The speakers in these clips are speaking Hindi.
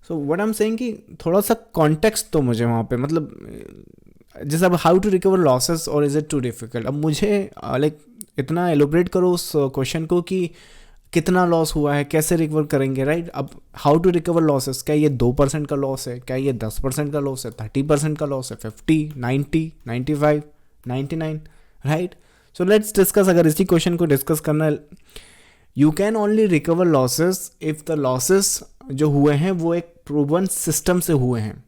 So what I am saying कि थोड़ा सा कॉन्टेक्स्ट तो मुझे वहाँ पे, मतलब जैसे अब हाउ टू रिकवर लॉसेस और इज़ इट टू डिफिकल्ट, अब मुझे लाइक इतना एलोबरेट करो उस क्वेश्चन को कि कितना लॉस हुआ है, कैसे रिकवर करेंगे, राइट? अब हाउ टू रिकवर लॉसेस, क्या ये 2% का लॉस है, क्या ये 10% का लॉस है, 30% का लॉस है, 50, 90, 95, 99, राइट? सो लेट्स डिस्कस, अगर इसी क्वेश्चन को डिस्कस करना है, you can only recover losses if the losses जो हुए हैं वो एक प्रूवन सिस्टम से हुए हैं।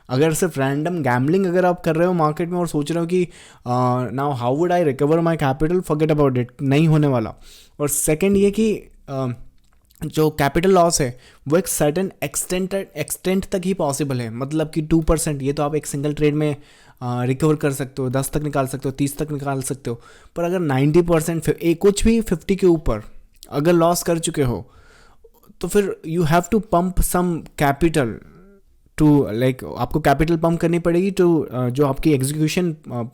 अगर सिर्फ रैंडम गैम्बलिंग अगर आप कर रहे हो मार्केट में और सोच रहे हो कि now how would I recover my capital, forget about it, नहीं होने वाला। और सेकंड ये कि जो कैपिटल लॉस है वो एक सर्टेन एक्सटेंट तक ही पॉसिबल है, मतलब कि 2%, ये तो आप एक सिंगल ट्रेड में रिकवर कर सकते हो, 10 तक निकाल सकते हो, 30 तक निकाल सकते हो। पर अगर 90% कुछ भी 50 के ऊपर अगर लॉस कर चुके हो तो फिर you have to pump some capital too, like आपको कैपिटल पंप करनी पड़ेगी टू जो आपकी एग्जीक्यूशन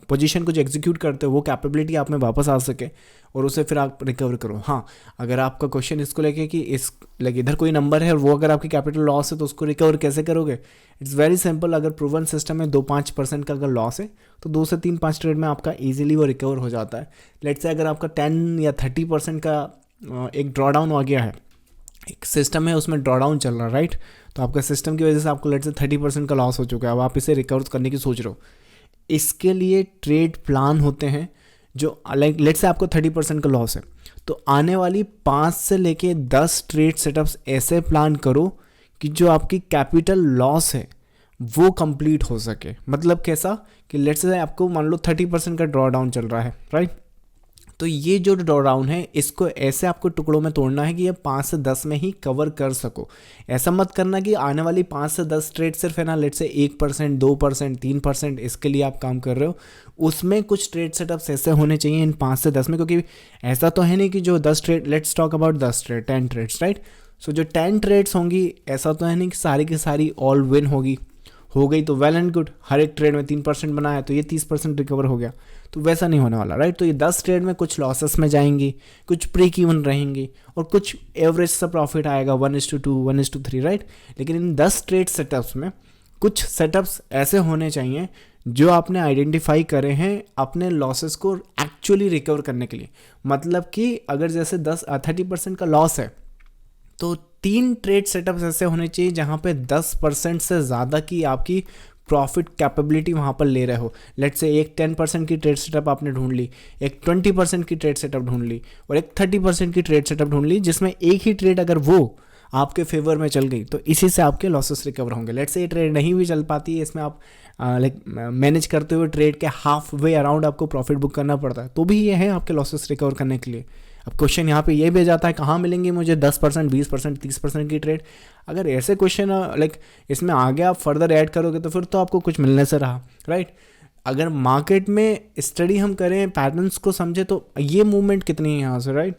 पोजीशन को जो एग्जीक्यूट करते हो वो कैपेबिलिटी आप में वापस आ सके और उसे फिर आप रिकवर करो। हाँ, अगर आपका क्वेश्चन इसको लेके कि इस लाइक इधर कोई नंबर है और वो अगर आपकी कैपिटल लॉस है तो उसको रिकवर कैसे करोगे, इट्स वेरी सिंपल। अगर प्रूवन सिस्टम में 2-5% का अगर लॉस है तो 2 से 3-5 ट्रेड में आपका ईजिली वो रिकवर हो जाता है। लेट्स से अगर आपका 10 या 30% का एक ड्रॉ डाउन आ गया है, एक सिस्टम है उसमें ड्रॉ डाउन चल रहा है, राइट? तो आपका सिस्टम की वजह से आपको लेट्स से 30% का लॉस हो चुका है, अब आप इसे रिकवर करने की सोच रहे हो। इसके लिए ट्रेड प्लान होते हैं जो लाइक लेट्स से आपको 30% का लॉस है तो आने वाली 5 से लेके 10 ट्रेड सेटअप्स ऐसे प्लान करो कि जो आपकी कैपिटल लॉस है वो कंप्लीट हो सके। मतलब कैसा कि लेट्स से आपको मान लो 30% का ड्रॉ डाउन चल रहा है, राइट? तो ये जो ड्रॉ डाउन है इसको ऐसे आपको टुकड़ों में तोड़ना है कि ये 5 से 10 में ही कवर कर सको। ऐसा मत करना कि आने वाली 5 से 10 ट्रेड सिर्फ है ना लेट्स से 1%, 2%, 3% इसके लिए आप काम कर रहे हो, उसमें कुछ ट्रेड सेटअप्स ऐसे होने चाहिए इन 5 से 10 में, क्योंकि ऐसा तो है नहीं कि जो 10 trade, let's talk about 10 trade, 10 trades, right? So जो 10 ट्रेड्स होंगी ऐसा तो है नहीं कि सारी की सारी ऑल विन होगी, हो गई तो वेल एंड गुड, हर एक ट्रेड में 3% बनाया तो ये 30% रिकवर हो गया, तो वैसा नहीं होने वाला, राइट? तो ये 10 ट्रेड में कुछ लॉसेस में जाएंगी, कुछ ब्रेक इवन रहेंगी और कुछ एवरेज सा प्रॉफिट आएगा 1:2, 1:3, राइट? लेकिन इन 10 ट्रेड सेटअप्स में कुछ सेटअप्स ऐसे होने चाहिए जो आपने आइडेंटिफाई करे हैं अपने लॉसेस को एक्चुअली रिकवर करने के लिए। मतलब कि अगर जैसे 30% का लॉस है तो 3 ट्रेड सेटअप्स ऐसे होने चाहिए जहाँ पे 10% से ज़्यादा की आपकी प्रॉफिट कैपेबिलिटी वहाँ पर ले रहे हो। लेट्स से एक 10% की ट्रेड सेटअप आपने ढूंढ ली, एक 20% की ट्रेड सेटअप ढूंढ ली और एक 30% की ट्रेड सेटअप ढूंढ ली, जिसमें एक ही ट्रेड अगर वो आपके फेवर में चल गई तो इसी से आपके लॉसेस रिकवर होंगे। लेट्स से ये ट्रेड नहीं भी चल पाती है, इसमें आप लाइक मैनेज करते हुए ट्रेड के हाफ वे अराउंड आपको प्रॉफिट बुक करना पड़ता है, तो भी ये है आपके लॉसेस रिकवर करने के लिए। अब क्वेश्चन यहाँ पे ये भी जाता है कहाँ मिलेंगी मुझे 10%, 20%, 30% की ट्रेड। अगर ऐसे क्वेश्चन लाइक इसमें आगे आप फर्दर ऐड करोगे तो फिर तो आपको कुछ मिलने से रहा, राइट? अगर मार्केट में स्टडी हम करें, पैटर्न्स को समझे तो ये मूवमेंट कितनी है यहाँ से, right?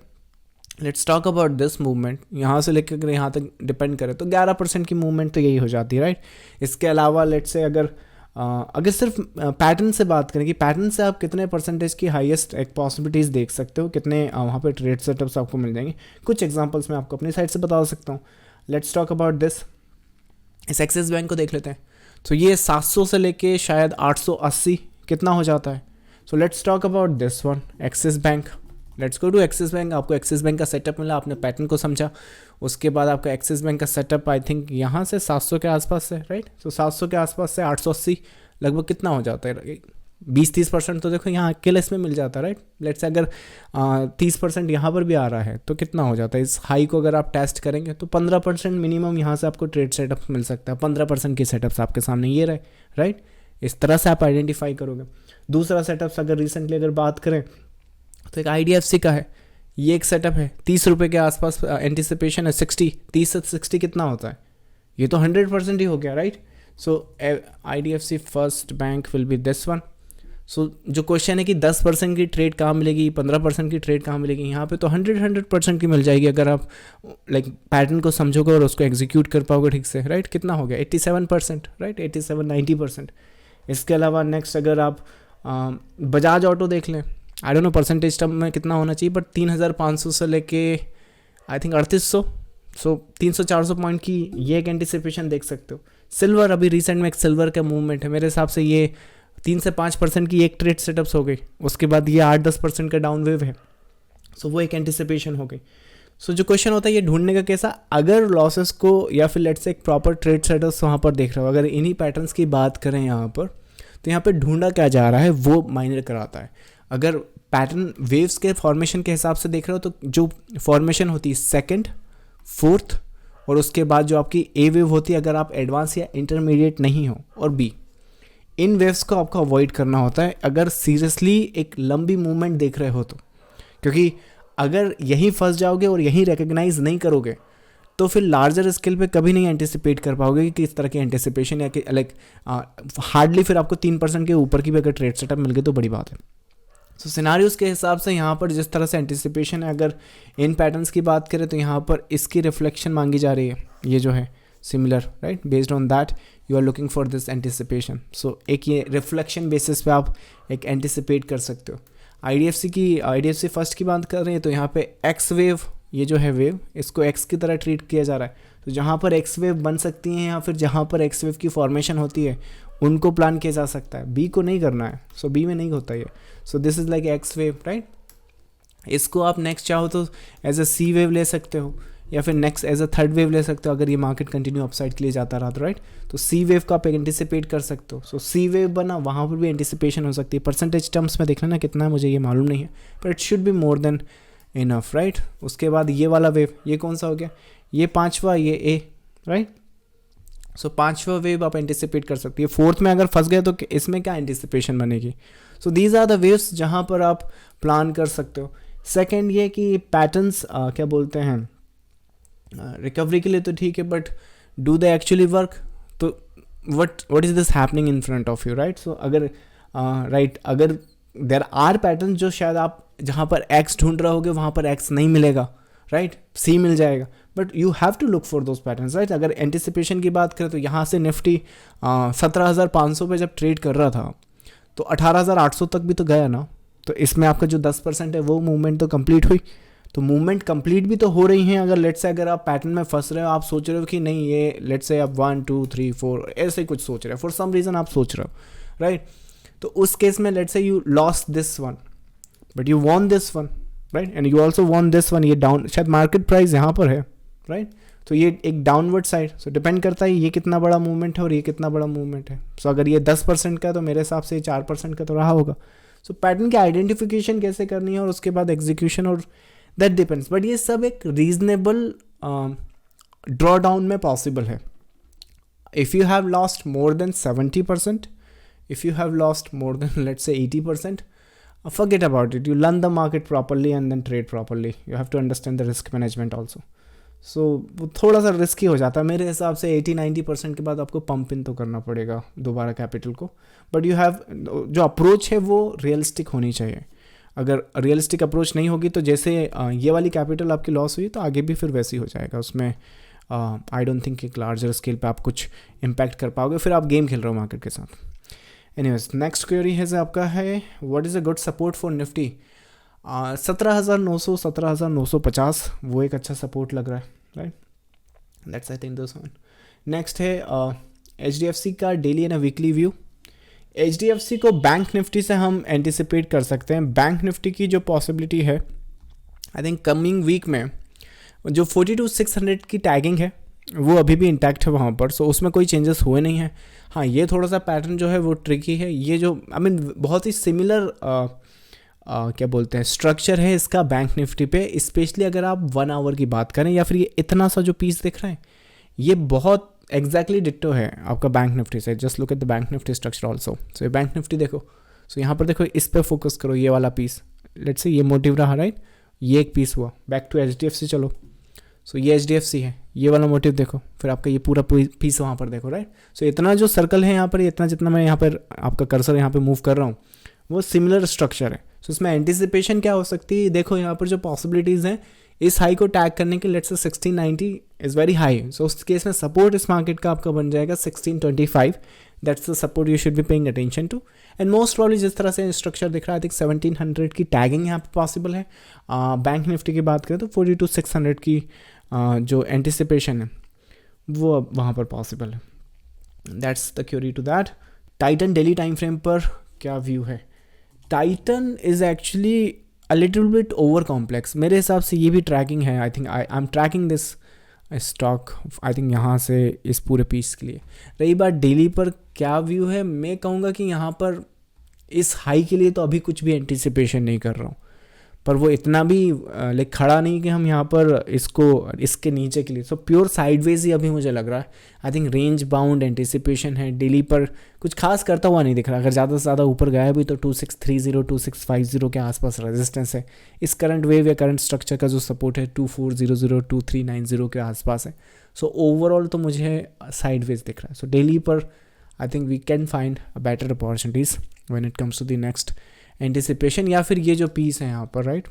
Let's talk about this movement, यहाँ से लेकर अगर यहाँ तक डिपेंड करें तो 11% की मूवमेंट तो यही हो जाती है, राइट? इसके अलावा लेट्स से अगर सिर्फ पैटर्न से बात करें कि पैटर्न से आप कितने परसेंटेज की हाईएस्ट एक पॉसिबिलिटीज़ देख सकते हो, कितने वहाँ पे ट्रेड सेटअप्स आपको मिल जाएंगे, कुछ एग्जांपल्स मैं आपको अपनी साइड से बता सकता हूँ। लेट्स टॉक अबाउट दिस, इस एक्सिस बैंक को देख लेते हैं। तो ये 700 से लेके शायद 880 कितना हो जाता है। So let's talk about this one, Axis bank. Let's go to Axis bank. आपको एक्सिस बैंक का सेटअप मिला, आपने पैटर्न को समझा, उसके बाद आपका एक्सिस बैंक का सेटअप आई थिंक यहाँ से 700 के आसपास है, राइट? सो 700 के आसपास से 880 लगभग कितना हो जाता है, 20-30% तो देखो यहाँ अकेले इसमें मिल जाता है, राइट? लेट्स से अगर 30% यहाँ पर भी आ रहा है तो कितना हो जाता है, इस हाई को अगर आप टेस्ट करेंगे तो 15% मिनिमम यहाँ से आपको ट्रेड सेटअप मिल सकता है। 15% की सेटअप्स आपके सामने ये रहे, राइट? इस तरह से आप आइडेंटिफाई करोगे। दूसरा सेटअप्स अगर रिसेंटली अगर बात करें तो एक IDFC का है, ये एक सेटअप है, 30 रुपये के आसपास एंटिसिपेशन है, 30 से 60 कितना होता है, ये तो 100% ही हो गया, right? So IDFC first bank will be this one. So जो क्वेश्चन है कि 10% की ट्रेड कहाँ मिलेगी, 15% की ट्रेड कहाँ मिलेगी, यहाँ पे तो 100% की मिल जाएगी अगर आप लाइक पैटर्न को समझोगे और उसको एग्जीक्यूट कर पाओगे ठीक से, राइट? कितना हो गया 87%, राइट? 87-90%। इसके अलावा नेक्स्ट अगर आप बजाज ऑटो देख लें, I don't know percentage term में कितना होना चाहिए, बट 3500 से लेके आई थिंक 3800 सो 300-400 पॉइंट की ये एक एंटिसिपेशन देख सकते हो। सिल्वर, अभी रिसेंट में एक सिल्वर का मूवमेंट है, मेरे हिसाब से ये 3 से 5% की एक ट्रेड सेटअप्स हो गई, उसके बाद ये 8-10% का डाउन वेव है, सो वो एक एंटिसिपेशन हो गई। सो जो क्वेश्चन होता है ये ढूंढने का कैसा, अगर लॉसेस को या फिर लेट्स से एक प्रॉपर ट्रेड सेटअप्स वहाँ पर देख रहे हो, अगर इन्हीं पैटर्न्स की बात करें यहाँ पर, तो यहाँ पर ढूंढा क्या जा रहा है वो मायने कराता है। अगर पैटर्न वेव्स के फॉर्मेशन के हिसाब से देख रहे हो तो जो फॉर्मेशन होती है सेकंड, फोर्थ और उसके बाद जो आपकी ए वेव होती है, अगर आप एडवांस या इंटरमीडिएट नहीं हो, और बी, इन वेव्स को आपको अवॉइड करना होता है अगर सीरियसली एक लंबी मूवमेंट देख रहे हो तो, क्योंकि अगर यहीं फंस जाओगे और यहीं रिकग्नाइज नहीं करोगे तो फिर लार्जर स्केल पे कभी नहीं एंटिसिपेट कर पाओगे कि किस तरह की एंटिसिपेशन, या कि लाइक हार्डली फिर आपको 3% के ऊपर की भी अगर ट्रेड सेटअप मिल गई तो बड़ी बात है। सो सिनारियोज के हिसाब से यहाँ पर जिस तरह से एंटिसिपेशन है, अगर इन पैटर्न्स की बात करें तो यहाँ पर इसकी रिफ्लेक्शन मांगी जा रही है, ये जो है similar, right, based on that you are looking for this anticipation. So एक ये रिफ्लेक्शन बेसिस पे आप एक एंटिसिपेट कर सकते हो। आईडीएफसी फर्स्ट की बात कर रहे हैं तो यहाँ पे एक्स वेव, ये जो है वेव, इसको एक्स की तरह ट्रीट किया जा रहा है, तो जहाँ पर एक्स वेव बन सकती हैं या फिर जहाँ पर एक्स वेव की फॉर्मेशन होती है उनको प्लान किया जा सकता है, बी को नहीं करना है, सो बी में नहीं होता ये। So this is like x wave, right. इसको आप नेक्स्ट चाहो तो एज अ सी वेव ले सकते हो, या फिर next as a third wave ले सकते हो अगर ये मार्केट कंटिन्यू अपसाइड के लिए जाता रहा तो, राइट। तो सी वेव का आप एंटिसिपेट कर सकते हो। सो सी वेव बना, वहाँ पर भी एंटिसिपेशन हो सकती है। परसेंटेज टर्म्स में देख लेना कितना है, मुझे ये मालूम नहीं है, पर it should be more than enough, right. उसके बाद ये वाला वेव, ये कौन सा हो गया, ये पांचवा, ये ए, राइट। सो पांचवा वेव आप एंटिसिपेट कर सकती है। फोर्थ में अगर फंस गए तो इसमें क्या एंटिसिपेशन बनेगी। So these are the waves जहाँ पर आप प्लान कर सकते हो। सेकेंड ये कि पैटर्न्स क्या बोलते हैं, रिकवरी के लिए तो ठीक है, but do they actually work, तो what is this happening in front of you, right. So अगर अगर देर आर पैटर्न जो शायद आप जहाँ पर एक्स ढूंढ रहे होगे वहाँ पर एक्स नहीं मिलेगा, राइट, सी मिल जाएगा, but you have to look for those patterns, right. अगर एंटिसिपेशन की बात करें तो यहाँ से निफ्टी 17,500 पे जब ट्रेड कर रहा था तो 18,800 तक भी तो गया ना, तो इसमें आपका जो 10% है वो मूवमेंट तो कंप्लीट हुई। तो मूवमेंट कंप्लीट भी तो हो रही हैं। अगर लेट्स से अगर आप पैटर्न में फंस रहे हो, आप सोच रहे हो कि नहीं ये लेट्स से आप 1 2 3 4 ऐसे कुछ सोच रहे हो, फॉर सम रीज़न आप सोच रहे हो, राइट। तो उस केस में let's say you lost this one but you von this one, right, and you also von this one. ये डाउन, शायद मार्केट प्राइस यहाँ पर है, राइट, तो ये एक डाउनवर्ड साइड। सो डिपेंड करता है ये कितना बड़ा मूवमेंट है और ये कितना बड़ा मूवमेंट है। सो अगर ये 10% का तो मेरे हिसाब से 4% का तो रहा होगा। सो पैटर्न की आइडेंटिफिकेशन कैसे करनी है और उसके बाद एग्जीक्यूशन, और दैट डिपेंड्स, बट ये सब एक रीजनेबल ड्रॉ डाउन में पॉसिबल है। If you have lost more than 70%, if you have lost more than let's say 80%, forget about it. You learn the market properly and then trade properly. You have to understand the risk management also. So वो थोड़ा सा रिस्की हो जाता है मेरे हिसाब से। 80-90% के बाद आपको पंप इन तो करना पड़ेगा दोबारा कैपिटल को, बट यू हैव, जो अप्रोच है वो रियलिस्टिक होनी चाहिए। अगर रियलिस्टिक अप्रोच नहीं होगी तो जैसे ये वाली कैपिटल आपकी लॉस हुई तो आगे भी फिर वैसी हो जाएगा। उसमें आई डोंट थिंक एक लार्जर स्केल पे आप कुछ इम्पैक्ट कर पाओगे, फिर आप गेम खेल रहे हो मार्केट के साथ। एनीवेज, नेक्स्ट क्वेरी है आपका है what is a good support for Nifty. 17,900 17,950 वो एक अच्छा सपोर्ट लग रहा है, right, that's I think this one. Next है HDFC का daily and weekly view. HDFC को बैंक निफ्टी से हम एंटिसिपेट कर सकते हैं। बैंक निफ्टी की जो पॉसिबिलिटी है आई थिंक कमिंग वीक में जो 42,600 की टैगिंग है वो अभी भी इंटैक्ट है वहाँ पर। सो उसमें कोई चेंजेस हुए नहीं हैं। हाँ, ये थोड़ा सा पैटर्न जो है वो ट्रिकी है। ये जो आई मीन बहुत ही सिमिलर क्या बोलते हैं स्ट्रक्चर है इसका बैंक निफ्टी पे, स्पेशली अगर आप 1 आवर की बात करें, या फिर ये इतना सा जो पीस दिख रहा है ये बहुत एग्जैक्टली डिट्टो है आपका बैंक निफ्टी से। Just look at the Bank Nifty structure also. So ये बैंक निफ्टी देखो, सो यहाँ पर देखो, इस पर फोकस करो, ये वाला पीस, लेट्स से ये मोटिव रहा, राइट, ये एक पीस हुआ। बैक टू HDFC चलो, सो ये HDFC है, ये वाला मोटिव देखो, फिर आपका ये पूरा पीस वहाँ पर देखो, राइट। सो इतना जो सर्कल है यहाँ पर, इतना जितना मैं यहाँ पर आपका कर्सर यहाँ पे मूव कर रहा हूँ वो सिमिलर स्ट्रक्चर है। सो इसमें एंटिसिपेशन क्या हो सकती है, देखो यहाँ पर जो पॉसिबिलिटीज़ हैं इस हाई को टैग करने के, let's say 1690 is very high. सो उस केस में सपोर्ट इस मार्केट का आपका बन जाएगा 1625। That's the support you should be paying attention to. And most probably जिस तरह से स्ट्रक्चर दिख रहा है, आई थिंक 1700 की टैगिंग यहाँ पे पॉसिबल है। बैंक निफ्टी की बात करें तो 42,600 की जो एंटिसिपेशन है वो अब वहाँ पर पॉसिबल है. That's the query to that. Titan daily time frame पर क्या व्यू है? Titan is actually a little bit over complex. मेरे हिसाब से ये भी ट्रैकिंग है. I think I am tracking this stock I think यहाँ से इस पूरे पीस के लिए. रही बात डेली पर क्या व्यू है, मैं कहूँगा कि यहाँ पर इस हाई के लिए तो अभी कुछ भी एंटिसिपेशन नहीं कर रहा हूँ, पर वो इतना भी लाइक खड़ा नहीं कि हम यहाँ पर इसको इसके नीचे के लिए. सो प्योर साइडवेज ही अभी मुझे लग रहा है. I think range bound anticipation है. डेली पर कुछ खास करता हुआ नहीं दिख रहा. अगर ज़्यादा से ज़्यादा ऊपर गया भी तो 2630 2650 के आसपास रेजिस्टेंस है. इस करंट वेव या करंट स्ट्रक्चर का जो सपोर्ट है 2400 2390 के आसपास है. सो ओवरऑल तो मुझे साइडवेज दिख रहा है. सो डेली पर I think we can find a better opportunities when it comes to the next anticipation. या फिर ये जो पीस है यहाँ पर राइट,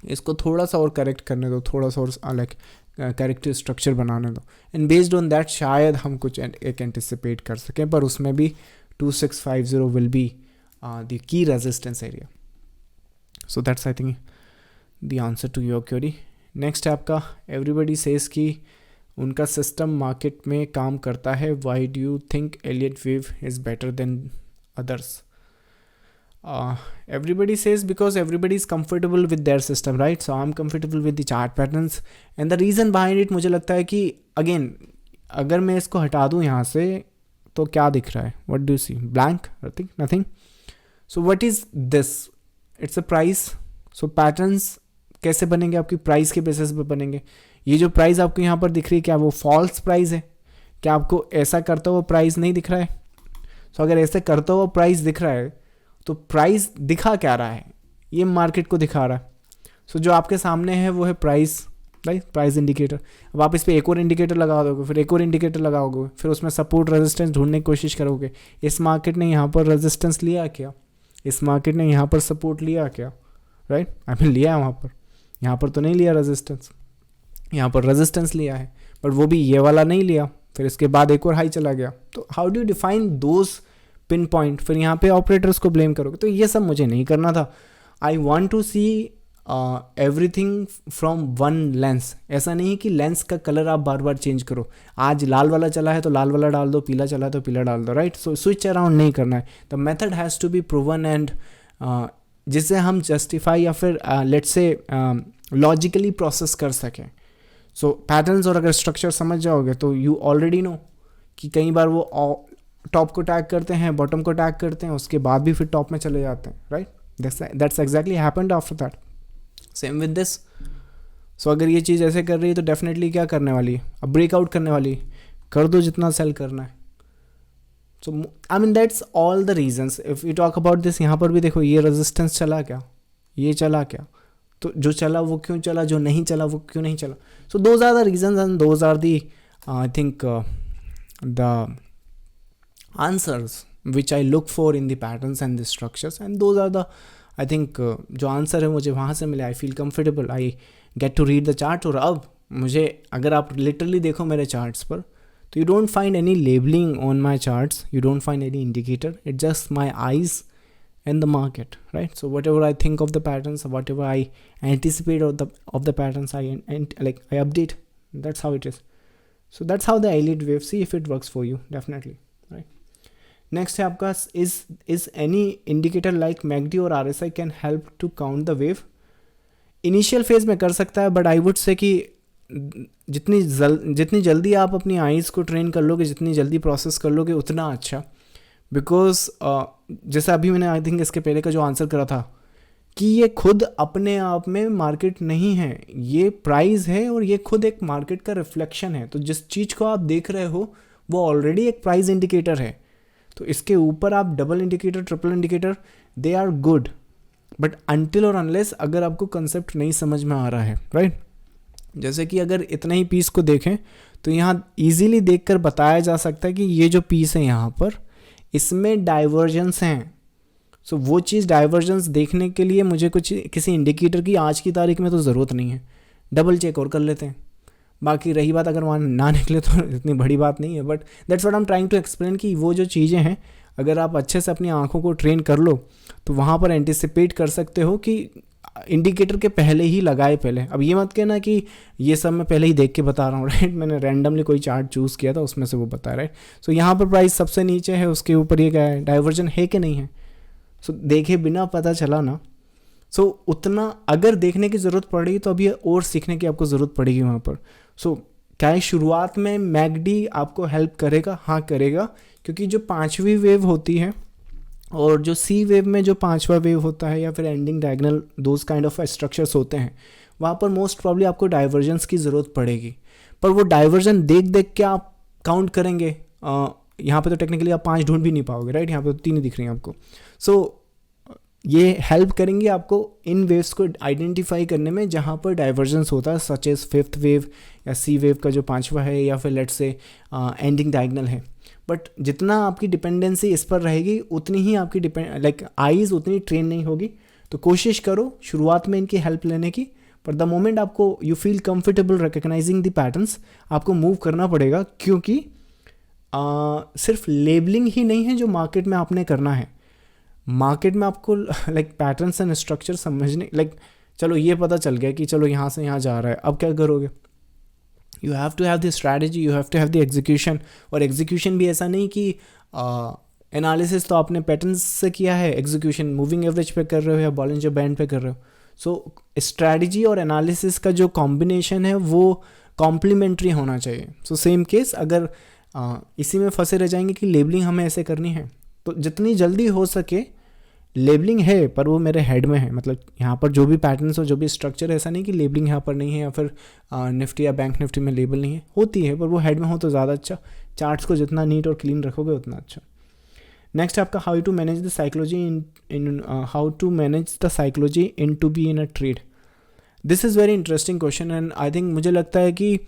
इसको थोड़ा सा और करेक्ट करने दो, थोड़ा सा और लाइक करेक्टिव स्ट्रक्चर बनाने दो, एंड बेस्ड ऑन दैट शायद हम कुछ एक एंटिसिपेट कर सकें. पर उसमें भी 2650 will be the key resistance area. So that's I think the answer to your query. Next है आपका एवरीबडी सेज कि उनका सिस्टम मार्केट में काम करता है. Why do you think Elliott wave is better than others? Everybody says because everybody is comfortable with their system, right? So I'm comfortable with the chart patterns, and the reason behind it मुझे लगता है कि again अगर मैं इसको हटा दूँ यहाँ से तो क्या दिख रहा है? What do you see? Blank? Nothing. So what is this? It's a price. So patterns कैसे बनेंगे? आपकी प्राइस के बेसिस पे बनेंगे. ये जो प्राइस आपको यहाँ पर दिख रही है क्या वो फॉल्स प्राइस है? क्या आपको ऐसा करता हुआ प्राइस नहीं दिख रहा है? So अगर ऐसे करता हुआ प्राइस दिख रहा है तो प्राइस दिखा क्या रहा है? ये मार्केट को दिखा रहा है. सो जो आपके सामने है वो है प्राइस, राइट? Price indicator. अब आप इस पर एक और इंडिकेटर लगा दोगे, फिर एक और इंडिकेटर लगाओगे, फिर उसमें सपोर्ट रेजिस्टेंस ढूंढने की कोशिश करोगे. इस मार्केट ने यहाँ पर रेजिस्टेंस लिया क्या? इस मार्केट ने यहाँ पर सपोर्ट लिया क्या? राइट, आई मीन लिया है वहाँ पर. यहाँ पर तो नहीं लिया रेजिस्टेंस, यहाँ पर रेजिस्टेंस लिया है, बट वो भी ये वाला नहीं लिया. फिर इसके बाद एक और हाई चला गया. तो how do you define those pin point? फिर यहाँ पे ऑपरेटर्स को ब्लेम करोगे. तो ये सब मुझे नहीं करना था. I want to see everything from one lens. ऐसा नहीं कि लेंस का कलर आप बार बार चेंज करो. आज लाल वाला चला है तो लाल वाला डाल दो, पीला चला है तो पीला डाल दो, राइट? सो स्विच अराउंड नहीं करना है. The method has to be proven and जिससे हम जस्टिफाई या फिर लेट्स से लॉजिकली प्रोसेस कर सकें. सो पैटर्न्स और अगर स्ट्रक्चर समझ जाओगे तो यू ऑलरेडी नो कि कई बार वो टॉप को टैग करते हैं, बॉटम को टैग करते हैं, उसके बाद भी फिर टॉप में चले जाते हैं, right? That's exactly happened after that. Same with this. So अगर ये चीज़ ऐसे कर रही है तो डेफिनेटली क्या करने वाली है? अब ब्रेकआउट करने वाली है. कर दो जितना सेल करना है. So I mean that's all the reasons. If you talk about this, यहाँ पर भी देखो ये रेजिस्टेंस चला क्या, ये चला क्या, तो जो चला वो क्यों चला, जो नहीं चला वो क्यों नहीं चला. So those are the reasons and those are the I think the answers which I look for in the patterns and the structures, and those are the I think जो आंसर है मुझे वहाँ से मिले. I feel comfortable, I get to read the chart. और अब मुझे अगर आप लिटरली देखो मेरे चार्ट्स पर तो you don't find any labeling on my charts, you don't find any indicator, it's just my eyes and the market, right? So whatever I think of the patterns, whatever I anticipate of the patterns, I update. That's how it is. So that's how the Elliott wave, see if it works for you, definitely, right? Next है आपका is any indicator like MACD और RSI can help to count the wave. Initial phase में कर सकता है, बट आई वुड से कि जितनी जल्दी आप अपनी आइज़ को ट्रेन कर लोगे, जितनी जल्दी प्रोसेस कर लोगे उतना अच्छा. बिकॉज जैसा अभी मैंने आई थिंक इसके पहले का जो आंसर करा था कि ये खुद अपने आप में मार्केट नहीं है, ये प्राइस है और ये खुद एक मार्केट का रिफ्लेक्शन है. तो जिस चीज़ को आप देख रहे हो वो ऑलरेडी एक प्राइस इंडिकेटर है. तो इसके ऊपर आप double indicator, triple indicator, they are good, but until और अनलेस अगर आपको कंसेप्ट नहीं समझ में आ रहा है, राइट? जैसे कि अगर इतना ही पीस को देखें तो यहाँ इजीली देखकर बताया जा सकता है कि ये जो पीस है यहाँ पर इसमें डाइवर्जेंस हैं. सो वो चीज़ डाइवर्जेंस देखने के लिए मुझे किसी इंडिकेटर की आज की तारीख में तो ज़रूरत नहीं है. डबल चेक और कर लेते हैं. बाकी रही बात अगर वहाँ ना निकले तो इतनी बड़ी बात नहीं है, but that's what I am trying to explain कि वो जो चीज़ें हैं अगर आप अच्छे से अपनी आंखों को ट्रेन कर लो तो वहाँ पर एंटिसिपेट कर सकते हो कि इंडिकेटर के पहले ही लगाए पहले। अब ये मत कहना कि ये सब मैं पहले ही देख के बता रहा हूँ, राइट। मैंने रैंडमली कोई चार्ट चूज़ किया था, उसमें से वो बता रहा है। सो यहाँ पर प्राइस सबसे नीचे है, उसके ऊपर ये क्या है, डाइवर्जन है कि नहीं है। सो देखे बिना पता चला ना। सो उतना अगर देखने की ज़रूरत पड़ी तो अब ये और सीखने की आपको ज़रूरत पड़ेगी वहाँ पर। सो क्या है, शुरुआत में मैकडी आपको हेल्प करेगा? हाँ करेगा, क्योंकि जो 5वीं वेव होती है और जो सी वेव में जो 5वां वेव होता है या फिर ending diagonal, those kind of structures होते हैं, वहाँ पर मोस्ट प्रॉब्ली आपको डाइवर्जेंस की ज़रूरत पड़ेगी। पर वो डाइवर्जन देख देख के आप काउंट करेंगे, यहाँ पे तो टेक्निकली आप 5 ढूंढ भी नहीं पाओगे, राइट। यहाँ पे तो 3 ही दिख रही हैं आपको। सो ये हेल्प करेंगे आपको इन वेव्स को आइडेंटिफाई करने में जहाँ पर डाइवर्जेंस होता है, सच एज 5th वेव या सी वेव का जो 5वां है, या फिर लेट्स से एंडिंग डायगोनल है। बट जितना आपकी डिपेंडेंसी इस पर रहेगी उतनी ही आपकी आईज उतनी ट्रेन नहीं होगी। तो कोशिश करो शुरुआत में इनकी हेल्प लेने की, पर द मोमेंट आपको you feel comfortable recognising the patterns, आपको मूव करना पड़ेगा। क्योंकि सिर्फ लेबलिंग ही नहीं है जो मार्केट में आपने करना है। मार्केट में आपको पैटर्न्स एंड स्ट्रक्चर समझने, चलो ये पता चल गया कि चलो यहाँ से यहाँ जा रहा है, अब क्या करोगे? You have to have the strategy, you have to have the execution. और एग्जीक्यूशन भी ऐसा नहीं कि एनालिसिस तो आपने पैटर्न्स से किया है, एग्जीक्यूशन मूविंग एवरेज पे कर रहे हो या बॉलिंजर बैंड पे कर रहे हो। सो स्ट्रैटेजी और एनालिसिस का जो कॉम्बिनेशन है वो कॉम्प्लीमेंट्री होना चाहिए। सो सेम केस, अगर इसी में फंसे रह जाएंगे कि लेबलिंग हमें ऐसे करनी है, तो जितनी जल्दी हो सके लेबलिंग है, पर वो मेरे हेड में है। मतलब यहाँ पर जो भी पैटर्न्स हो, जो भी स्ट्रक्चर है, ऐसा नहीं कि लेबलिंग यहाँ पर नहीं है या फिर निफ्टी या बैंक निफ्टी में लेबल नहीं है, होती है, पर वो हेड में हो तो ज़्यादा अच्छा। चार्ट्स को जितना नीट और क्लीन रखोगे उतना अच्छा। नेक्स्ट आपका how to manage the psychology in how to manage the psychology in to be in a trade. This is very interesting question and I think मुझे लगता है कि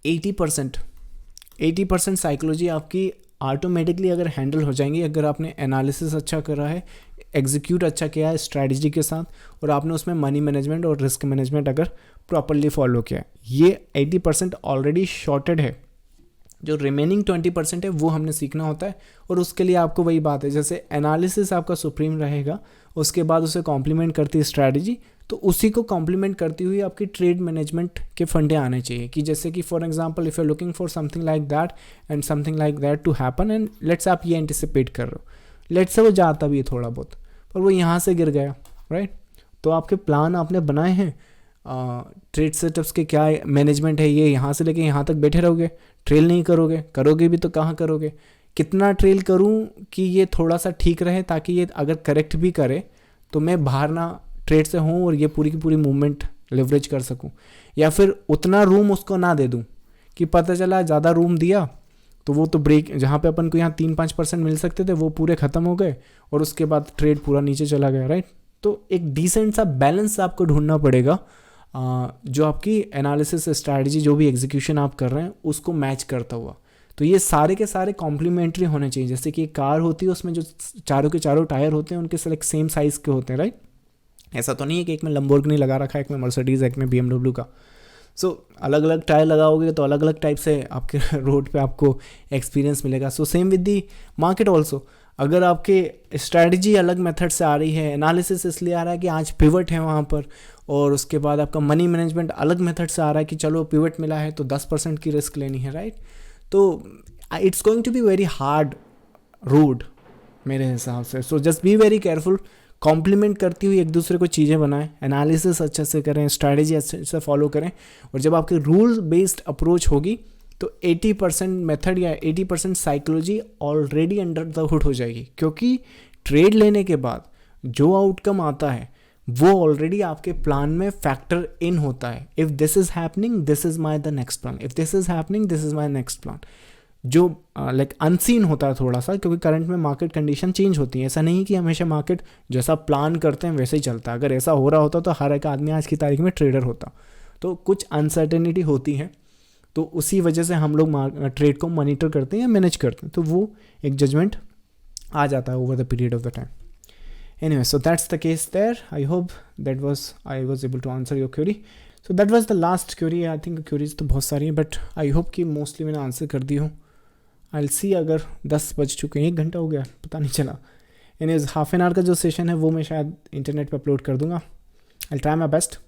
80% साइकोलॉजी आपकी ऑटोमेटिकली अगर हैंडल हो जाएंगी, अगर आपने एनालिसिस अच्छा करा है, एग्जीक्यूट अच्छा किया है स्ट्रैटेजी के साथ, और आपने उसमें मनी मैनेजमेंट और रिस्क मैनेजमेंट अगर प्रॉपरली फॉलो किया है। ये 80% ऑलरेडी शॉर्टेड है। जो रिमेनिंग 20% है वो हमने सीखना होता है, और उसके लिए आपको वही बात है, जैसे एनालिसिस आपका सुप्रीम रहेगा, उसके बाद उसे कॉम्प्लीमेंट करती है स्ट्रैटेजी, तो उसी को कॉम्प्लीमेंट करती हुई आपकी ट्रेड मैनेजमेंट के फंडे आने चाहिए। कि जैसे कि for example if you are looking for something like that and something like that to happen, and let's आप ये एंटिसिपेट कर रहे हो, लेट्स से वो जाता भी है थोड़ा बहुत, पर वो यहाँ से गिर गया, राइट। तो आपके प्लान आपने बनाए हैं, ट्रेड सेटअप्स के क्या मैनेजमेंट है, ये यहाँ से लेके यहाँ तक बैठे रहोगे, ट्रेल नहीं करोगे, करोगे भी तो कहाँ करोगे? कितना ट्रेल करूँ कि ये थोड़ा सा ठीक रहे, ताकि ये अगर करेक्ट भी करे तो मैं बाहर ना ट्रेड से हूँ और ये पूरी की पूरी मूवमेंट लेवरेज कर सकूँ, या फिर उतना रूम उसको ना दे दूँ कि पता चला ज़्यादा रूम दिया तो वो तो ब्रेक, जहाँ पे अपन को यहाँ 3-5% मिल सकते थे वो पूरे ख़त्म हो गए और उसके बाद ट्रेड पूरा नीचे चला गया, राइट। तो एक डिसेंट सा बैलेंस आपको ढूंढना पड़ेगा, जो आपकी एनालिसिस स्ट्रैटेजी, जो भी एग्जीक्यूशन आप कर रहे हैं उसको मैच करता हुआ। तो ये सारे के सारे कॉम्प्लीमेंट्री होने चाहिए। जैसे कि एक कार होती है, उसमें जो चारों के चारों टायर होते हैं उनके सिलेक्ट सेम साइज़ के होते हैं, राइट। ऐसा तो नहीं है कि एक में लंबोर्गिनी लगा रखा है, एक में मर्सिडीज़, एक में BMW का। सो अलग अलग टायर लगाओगे तो अलग अलग टाइप से आपके रोड पे आपको एक्सपीरियंस मिलेगा। So same with the market also. अगर आपके स्ट्रैटेजी अलग मेथड से आ रही है, एनालिसिस इसलिए आ रहा है कि आज पिवट है वहाँ पर, और उसके बाद आपका मनी मैनेजमेंट अलग मेथड से आ रहा है कि चलो पिवट मिला है तो 10% की रिस्क लेनी है, राइट। तो it's going to be very hard road मेरे हिसाब से। So just be very careful, complement करती हुई एक दूसरे को चीज़ें बनाएं, एनालिसिस अच्छे से करें, स्ट्रैटेजी अच्छे से फॉलो करें, और जब आपकी रूल बेस्ड अप्रोच होगी तो 80% मेथड या 80% psychology already under the hood हो जाएगी। क्योंकि ट्रेड लेने के बाद जो आउटकम आता है वो ऑलरेडी आपके प्लान में फैक्टर इन होता है। If this is happening this is my the next plan, if this is happening this is my next plan. जो अनसीन होता है थोड़ा सा, क्योंकि करंट में मार्केट कंडीशन चेंज होती है। ऐसा नहीं कि हमेशा मार्केट जैसा प्लान करते हैं वैसे ही चलता है। अगर ऐसा हो रहा होता तो हर एक आदमी आज की तारीख में ट्रेडर होता। तो कुछ अनसर्टेनिटी होती है, तो उसी वजह से हम लोग ट्रेड को मॉनिटर करते हैं या मैनेज करते हैं, तो वो एक जजमेंट आ जाता है over the period of the time. Anyway, so that's the case there. I hope I was able to answer your query. So that was the last query. I think queries तो बहुत सारी हैं, but I hope कि mostly मैंने आंसर कर दी हूँ। I'll see, अगर 10 बज चुके हैं, 1 घंटा हो गया पता नहीं चला। यानी हाफ एन आवर का जो सेशन है वो मैं शायद इंटरनेट पे अपलोड कर दूंगा। I try my best.